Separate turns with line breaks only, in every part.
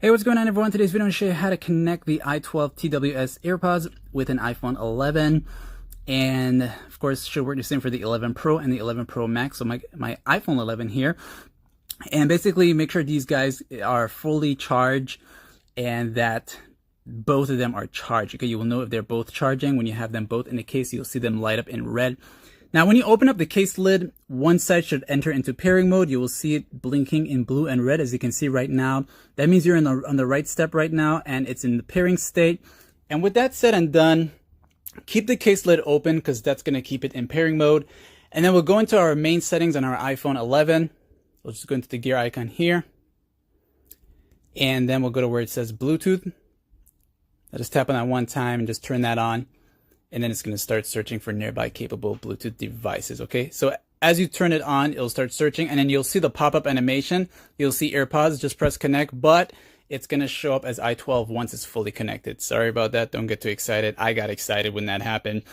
Hey, what's going on everyone? Today's video I'm going to show you how to connect the i12 TWS Airpods with an iPhone 11. And of course, should work the same for the 11 Pro and the 11 Pro Max. So my iPhone 11 here. And basically make sure these guys are fully charged and that both of them are charged. Okay, you will know if they're both charging when you have them both in the case. You'll see them light up in red. Now, when you open up the case lid, one side should enter into pairing mode. You will see it blinking in blue and red, as you can see right now. That means you're on the right step right now, and it's in the pairing state. And with that said and done, keep the case lid open because that's going to keep it in pairing mode. And then we'll go into our main settings on our iPhone 11. We'll just go into the gear icon here. And then we'll go to where it says Bluetooth. I'll just tap on that one time and just turn that on. And then it's going to start searching for nearby capable Bluetooth devices. Okay, so as you turn it on, it'll start searching, and then you'll see the pop-up animation. You'll see Airpods, just press connect, but it's going to show up as i12 once it's fully connected. Sorry about that. Don't get too excited. I got excited when that happened.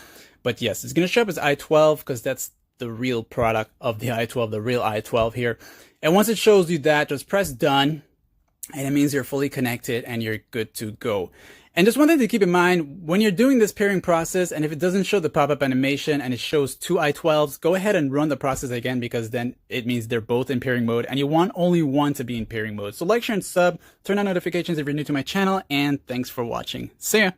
But yes, it's going to show up as i12 because that's the real product of the i12, the real i12 here. And once it shows you that, just press done, and it means you're fully connected and you're good to go. And just one thing to keep in mind, when you're doing this pairing process, and if it doesn't show the pop-up animation and it shows two i12s, go ahead and run the process again, because then it means they're both in pairing mode and you want only one to be in pairing mode. So like, share, and sub, turn on notifications if you're new to my channel, and thanks for watching. See ya!